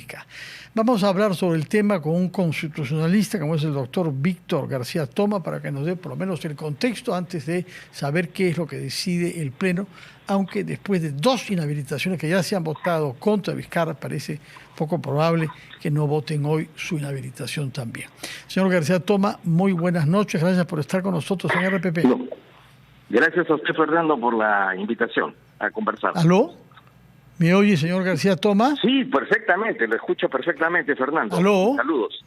República. Vamos a hablar sobre el tema con un constitucionalista como es el doctor Víctor García Toma para que nos dé por lo menos el contexto antes de saber qué es lo que decide el Pleno, aunque después de 2 inhabilitaciones que ya se han votado contra Vizcarra, parece poco probable que no voten hoy su inhabilitación también. Señor García Toma, muy buenas noches, gracias por estar con nosotros en RPP. No. Gracias a usted, Fernando, por la invitación a conversar. ¿Aló? ¿Me oye, señor García Toma? Sí, perfectamente, lo escucho perfectamente, Fernando. ¿Aló? Saludos.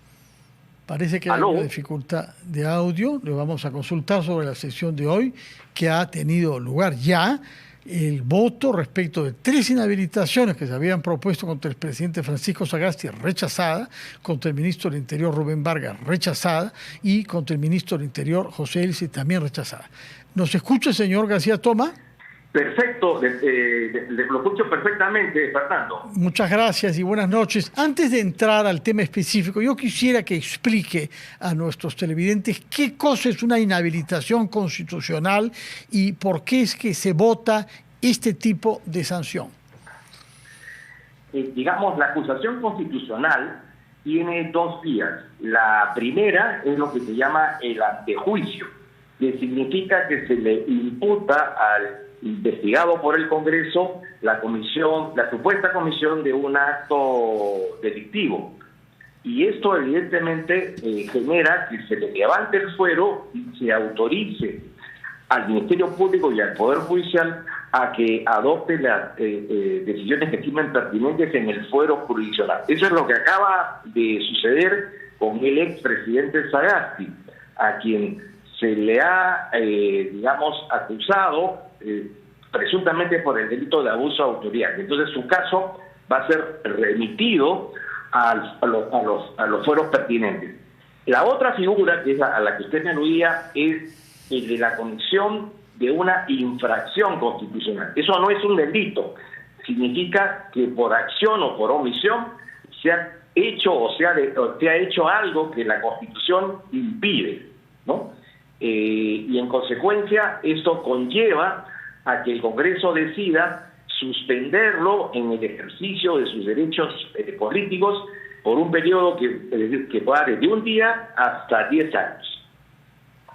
Parece que hay una dificultad de audio. Le vamos a consultar sobre la sesión de hoy, que ha tenido lugar ya el voto respecto de 3 inhabilitaciones que se habían propuesto contra el presidente Francisco Sagasti, rechazada, contra el ministro del Interior Rubén Vargas, rechazada, y contra el ministro del Interior José Elci, también rechazada. ¿Nos escucha, señor García Toma? Perfecto, lo escucho perfectamente, Fernando. Muchas gracias y buenas noches. Antes de entrar al tema específico, yo quisiera que explique a nuestros televidentes qué cosa es una inhabilitación constitucional y por qué es que se vota este tipo de sanción. Digamos, la acusación constitucional tiene 2 vías. La primera es lo que se llama el antejuicio, que significa que se le imputa al investigado por el Congreso la supuesta comisión de un acto delictivo. Y esto evidentemente genera que se le levante el fuero y se autorice al Ministerio Público y al Poder Judicial a que adopte las decisiones que estimen pertinentes en el fuero jurisdiccional. Eso es lo que acaba de suceder con el expresidente Sagasti, a quien se le ha, acusado presuntamente por el delito de abuso de autoridad. Entonces su caso va a ser remitido a los fueros pertinentes. La otra figura, que es a la que usted me aludía, es el de la comisión de una infracción constitucional. Eso no es un delito. Significa que por acción o por omisión se ha hecho se ha hecho algo que la Constitución impide, ¿no? Y en consecuencia esto conlleva a que el Congreso decida suspenderlo en el ejercicio de sus derechos políticos por un periodo que va desde un día hasta 10 años.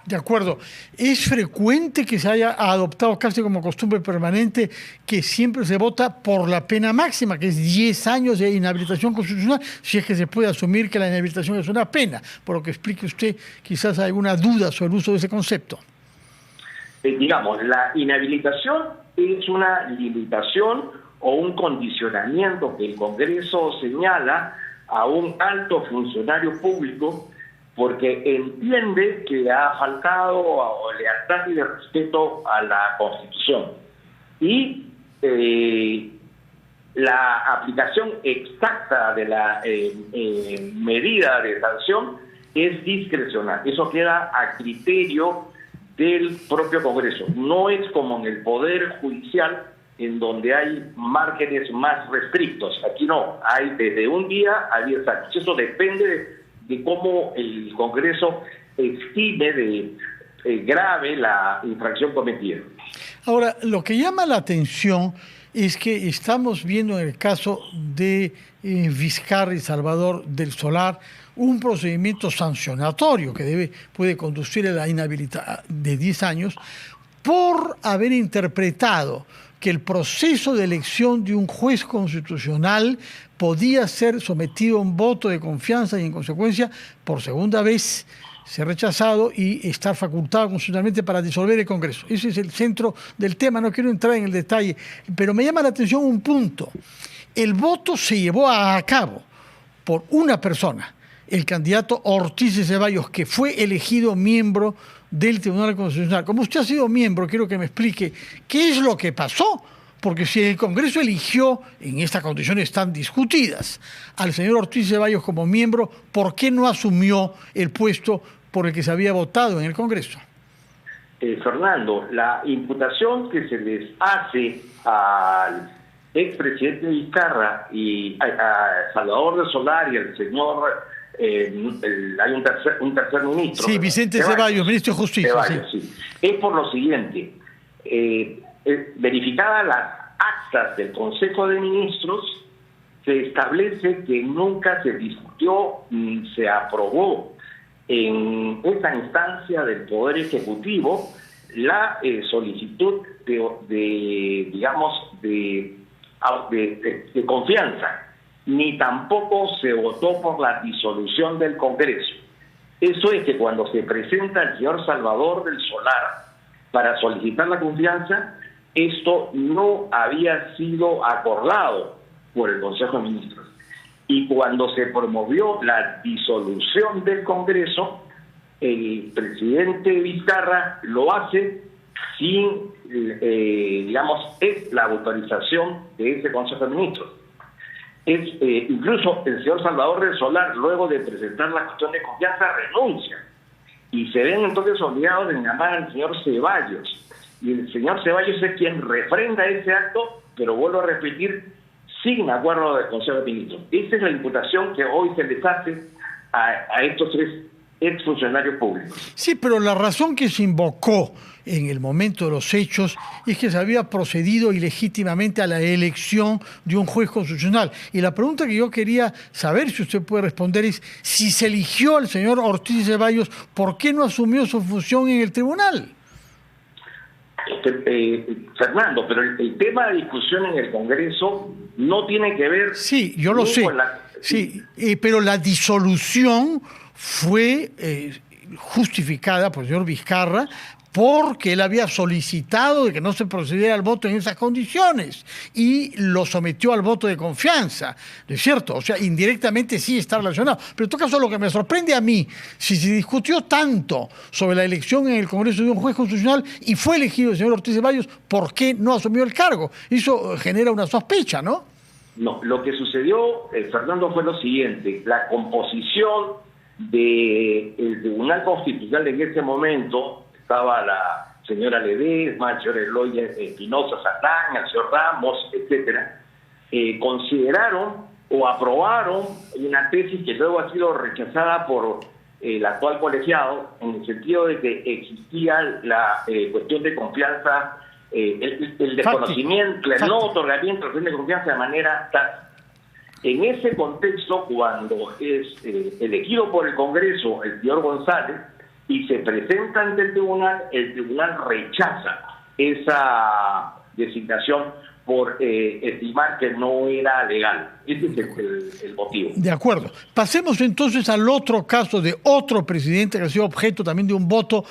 De acuerdo. ¿Es frecuente que se haya adoptado casi como costumbre permanente que siempre se vota por la pena máxima, que es 10 años de inhabilitación constitucional, si es que se puede asumir que la inhabilitación es una pena? Por lo que explique usted, quizás hay alguna duda sobre el uso de ese concepto. Digamos, la inhabilitación es una limitación o un condicionamiento que el Congreso señala a un alto funcionario público porque entiende que le ha faltado lealtad y de respeto a la Constitución. Y la aplicación exacta de la medida de sanción es discrecional. Eso queda a criterio del propio Congreso. No es como en el Poder Judicial, en donde hay márgenes más restrictos. Aquí no, hay desde un día a 10 años. Eso depende de cómo el Congreso estime de grave la infracción cometida. Ahora, lo que llama la atención es que estamos viendo en el caso de Vizcarra y Salvador del Solar un procedimiento sancionatorio que puede conducir a la inhabilitación de 10 años por haber interpretado que el proceso de elección de un juez constitucional podía ser sometido a un voto de confianza y en consecuencia por segunda vez ser rechazado y estar facultado constitucionalmente para disolver el Congreso. Ese es el centro del tema, no quiero entrar en el detalle, pero me llama la atención un punto. El voto se llevó a cabo por una persona, el candidato Ortiz de Ceballos, que fue elegido miembro del Tribunal Constitucional. Como usted ha sido miembro, quiero que me explique qué es lo que pasó, porque si el Congreso eligió, en estas condiciones tan discutidas, al señor Ortiz de Ceballos como miembro, ¿por qué no asumió el puesto por el que se había votado en el Congreso? Fernando, la imputación que se les hace al expresidente Vizcarra y a Salvador del Solar y al señor hay un tercer ministro. Sí, Vicente Ceballos, ministro de Justicia. Ceballos, sí. Es por lo siguiente, verificadas las actas del Consejo de Ministros, se establece que nunca se discutió ni se aprobó en esa instancia del Poder Ejecutivo la solicitud de confianza, ni tampoco se votó por la disolución del Congreso. Eso es que cuando se presenta el señor Salvador del Solar para solicitar la confianza, esto no había sido acordado por el Consejo de Ministros. Y cuando se promovió la disolución del Congreso, el presidente Vizcarra lo hace sin, la autorización de ese Consejo de Ministros. Incluso el señor Salvador del Solar, luego de presentar la cuestión de confianza, renuncia. Y se ven entonces obligados de llamar al señor Ceballos. Y el señor Ceballos es quien refrenda ese acto, pero vuelvo a repetir, sin acuerdo del Consejo de Ministros. Esa es la imputación que hoy se les hace a estos tres exfuncionarios públicos. Sí, pero la razón que se invocó en el momento de los hechos es que se había procedido ilegítimamente a la elección de un juez constitucional. Y la pregunta que yo quería saber, si usted puede responder, es si se eligió al señor Ortiz Ceballos, ¿por qué no asumió su función en el tribunal? Fernando, pero el tema de discusión en el Congreso no tiene que ver... Sí, yo lo sé. Sí, pero la disolución fue justificada por el señor Vizcarra porque él había solicitado de que no se procediera al voto en esas condiciones y lo sometió al voto de confianza, ¿no es cierto? O sea, indirectamente sí está relacionado. Pero en todo caso, lo que me sorprende a mí, si se discutió tanto sobre la elección en el Congreso de un juez constitucional y fue elegido el señor Ortiz Ceballos, ¿por qué no asumió el cargo? Eso genera una sospecha, ¿no? No, lo que sucedió, Fernando, fue lo siguiente. La composición del Tribunal Constitucional en ese momento, estaba la señora Ledesma, el señor Eloy Espinosa Satán, el señor Ramos, etcétera, consideraron o aprobaron una tesis que luego ha sido rechazada por el actual colegiado, en el sentido de que existía la cuestión de confianza, el desconocimiento, el no otorgamiento de la cuestión de confianza de manera tácita. En ese contexto, cuando es elegido por el Congreso el señor González y se presenta ante el tribunal rechaza esa designación por estimar que no era legal. Ese es el motivo. De acuerdo. Pasemos entonces al otro caso de otro presidente que ha sido objeto también de un voto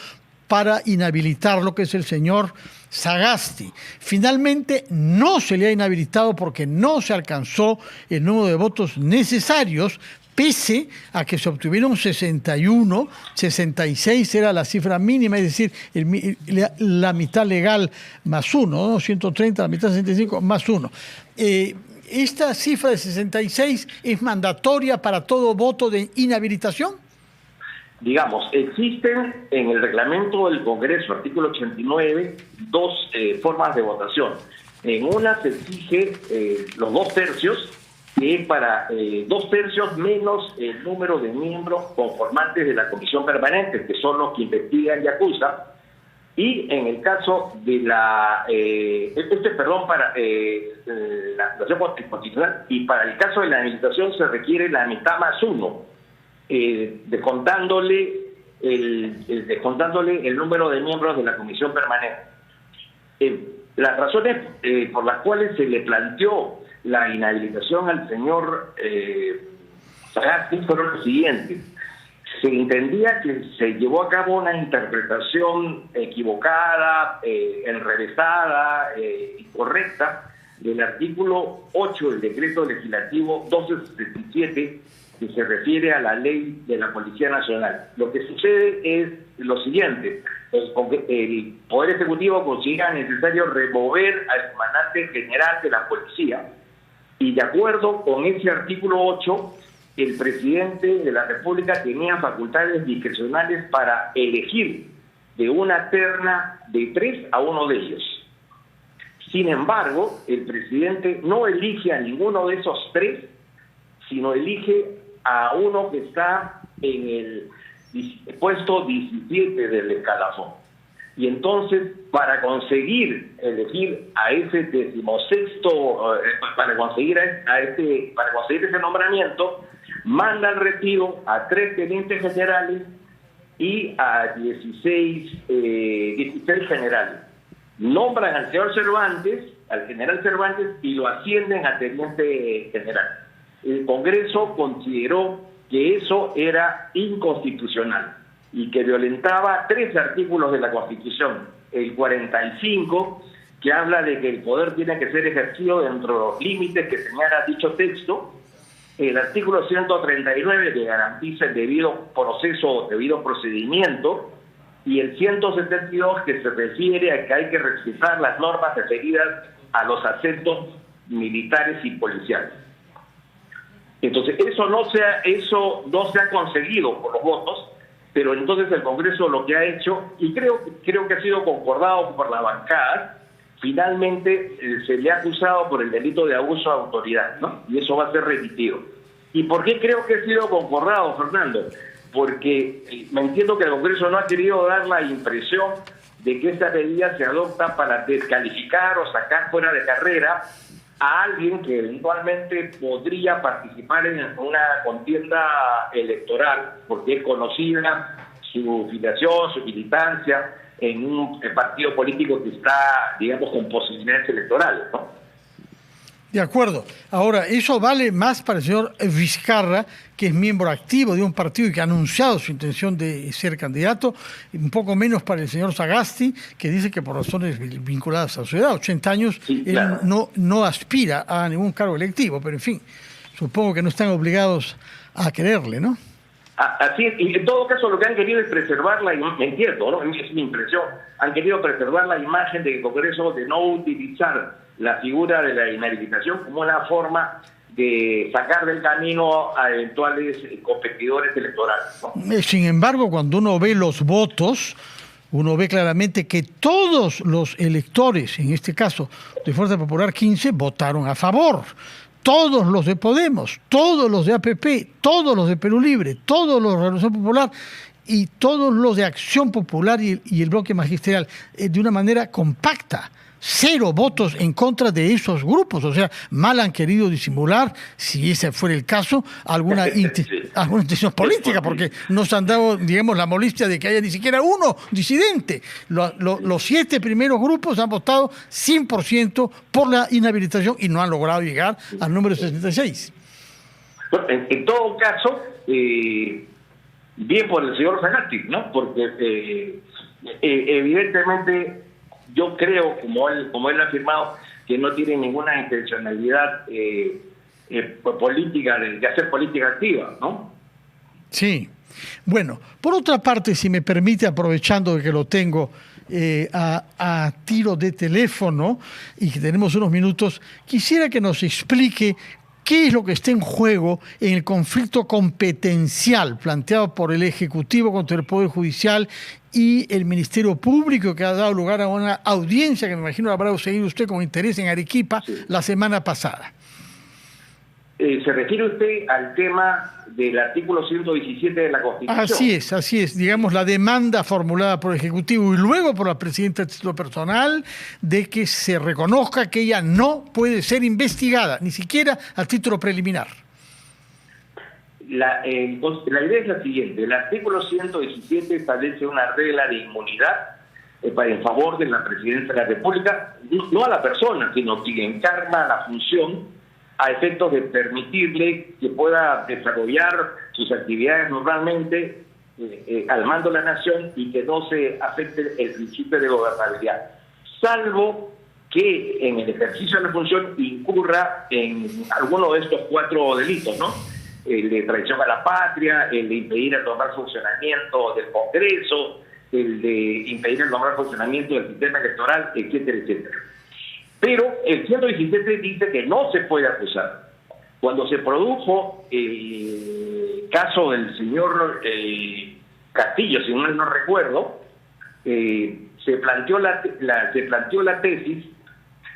para inhabilitarlo, que es el señor Sagasti. Finalmente no se le ha inhabilitado porque no se alcanzó el número de votos necesarios, pese a que se obtuvieron 61, 66 era la cifra mínima, es decir, la mitad legal más uno, ¿no? 130, la mitad 65 más uno. ¿Esta cifra de 66 es mandatoria para todo voto de inhabilitación? Digamos, existen en el reglamento del Congreso, artículo 89, dos formas de votación. En una se exige los 2/3, que es para 2/3 menos el número de miembros conformantes de la comisión permanente, que son los que investigan y acusan. Y en el caso de la constitucional, y para el caso de la inhabilitación se requiere la mitad más uno, descontándole el número de miembros de la comisión permanente. Las razones por las cuales se le planteó la inhabilitación al señor Sagasti fueron las siguientes. Se entendía que se llevó a cabo una interpretación equivocada, enrevesada, incorrecta del artículo 8 del decreto legislativo 1277, que se refiere a la ley de la Policía Nacional. Lo que sucede es lo siguiente: el Poder Ejecutivo considera necesario remover al comandante general de la policía, y de acuerdo con ese artículo 8, el presidente de la República tenía facultades discrecionales para elegir de una terna de 3 a uno de ellos. Sin embargo, el presidente no elige a ninguno de esos 3, sino elige a uno que está en el puesto 17 del escalafón. Y entonces, para conseguir elegir a ese decimosexto, para conseguir ese nombramiento, manda al retiro a 3 tenientes generales y a 16 generales. Nombran al señor Cervantes, al general Cervantes, y lo ascienden a teniente general. El Congreso consideró que eso era inconstitucional y que violentaba 3 artículos de la Constitución. El 45, que habla de que el poder tiene que ser ejercido dentro de los límites que señala dicho texto. El artículo 139, que garantiza el debido proceso, debido procedimiento. Y el 172, que se refiere a que hay que respetar las normas referidas a los acentos militares y policiales. Entonces, eso no se ha conseguido por los votos, pero entonces el Congreso lo que ha hecho, y creo que ha sido concordado por la bancada, finalmente se le ha acusado por el delito de abuso de autoridad, ¿no? Y eso va a ser remitido. ¿Y por qué creo que ha sido concordado, Fernando? Porque me entiendo que el Congreso no ha querido dar la impresión de que esta medida se adopta para descalificar o sacar fuera de carrera a alguien que eventualmente podría participar en una contienda electoral, porque es conocida su filiación, su militancia en un partido político que está, digamos, con posibilidades electorales, ¿no? De acuerdo. Ahora, eso vale más para el señor Vizcarra, que es miembro activo de un partido y que ha anunciado su intención de ser candidato, y un poco menos para el señor Sagasti, que dice que por razones vinculadas a su edad, 80 años, sí, claro, él no aspira a ningún cargo electivo, pero en fin, supongo que no están obligados a quererle, ¿no? Así es, y en todo caso lo que han querido es preservar la imagen, me entiendo, ¿no? Es mi impresión, han querido preservar la imagen del Congreso de no utilizar la figura de la inhabilitación como una forma de sacar del camino a eventuales competidores electorales, ¿no? Sin embargo, cuando uno ve los votos, uno ve claramente que todos los electores, en este caso de Fuerza Popular 15, votaron a favor. Todos los de Podemos, todos los de APP, todos los de Perú Libre, todos los de Revolución Popular y todos los de Acción Popular y el bloque magisterial, de una manera compacta. 0 votos en contra de esos grupos. O sea, mal han querido disimular, si ese fuera el caso, alguna intención política, porque nos han dado, digamos, la molestia de que haya ni siquiera uno disidente. Los 7 primeros grupos han votado 100% por la inhabilitación y no han logrado llegar al número 66. Bueno, en todo caso, bien por el señor Sagasti, ¿no? Porque evidentemente yo creo, como él ha afirmado, que no tiene ninguna intencionalidad política de hacer política activa, ¿no? Sí. Bueno, por otra parte, si me permite, aprovechando de que lo tengo a tiro de teléfono y que tenemos unos minutos, quisiera que nos explique qué es lo que está en juego en el conflicto competencial planteado por el Ejecutivo contra el Poder Judicial y el Ministerio Público, que ha dado lugar a una audiencia que me imagino habrá seguido usted con interés en Arequipa, sí, la semana pasada. ¿Se refiere usted al tema del artículo 117 de la Constitución? Así es. Digamos, la demanda formulada por el Ejecutivo y luego por la Presidenta de título personal de que se reconozca que ella no puede ser investigada, ni siquiera a título preliminar. La idea es la siguiente. El artículo 117 establece una regla de inmunidad en favor de la Presidencia de la República, no a la persona, sino quien encarna la función a efectos de permitirle que pueda desarrollar sus actividades normalmente al mando de la nación y que no se afecte el principio de gobernabilidad, salvo que en el ejercicio de la función incurra en alguno de estos 4 delitos, ¿no? El de traición a la patria, el de impedir el normal funcionamiento del Congreso, el de impedir el normal funcionamiento del sistema electoral, etcétera, etcétera. Pero el 117 dice que no se puede acusar. Cuando se produjo el caso del señor Castillo, si mal no recuerdo, se planteó la tesis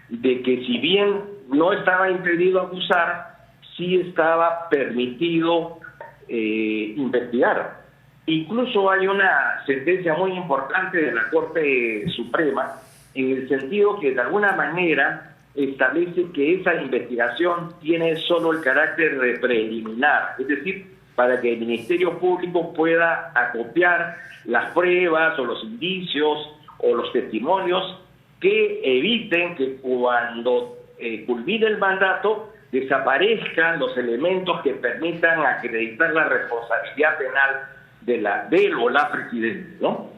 de que si bien no estaba impedido acusar, sí estaba permitido investigar. Incluso hay una sentencia muy importante de la Corte Suprema en el sentido que de alguna manera establece que esa investigación tiene solo el carácter de preliminar, es decir, para que el Ministerio Público pueda acopiar las pruebas o los indicios o los testimonios que eviten que cuando culmine el mandato desaparezcan los elementos que permitan acreditar la responsabilidad penal de él o la presidente, ¿no?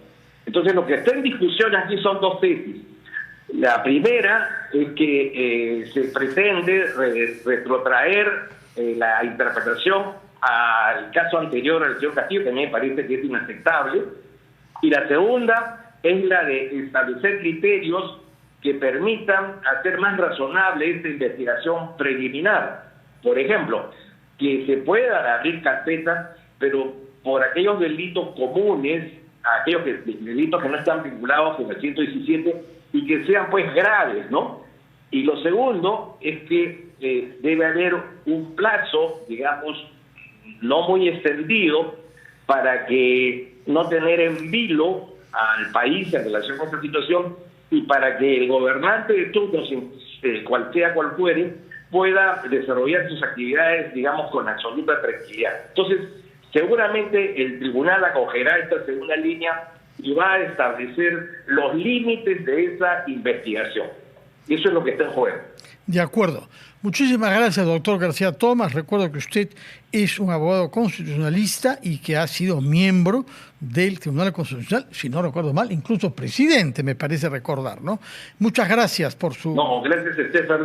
Entonces lo que está en discusión aquí son dos tesis. La primera es que se pretende retrotraer la interpretación al caso anterior al señor Castillo, que a mí me parece que es inaceptable, y la segunda es la de establecer criterios que permitan hacer más razonable esta investigación preliminar. Por ejemplo, que se puedan abrir carpetas, pero por aquellos delitos comunes, aquellos delitos que no están vinculados con el 117 y que sean pues graves, ¿no? Y lo segundo es que debe haber un plazo, digamos, no muy extendido, para que no tener en vilo al país en relación con esta situación y para que el gobernante de turno, cual fuere, pueda desarrollar sus actividades, digamos, con absoluta tranquilidad. Entonces, seguramente el tribunal acogerá esta segunda línea y va a establecer los límites de esa investigación. Y eso es lo que está en juego. De acuerdo. Muchísimas gracias, doctor García Tomás. Recuerdo que usted es un abogado constitucionalista y que ha sido miembro del Tribunal Constitucional, si no recuerdo mal, incluso presidente, me parece recordar, ¿no? Muchas gracias por su... No, gracias a usted, Fernando.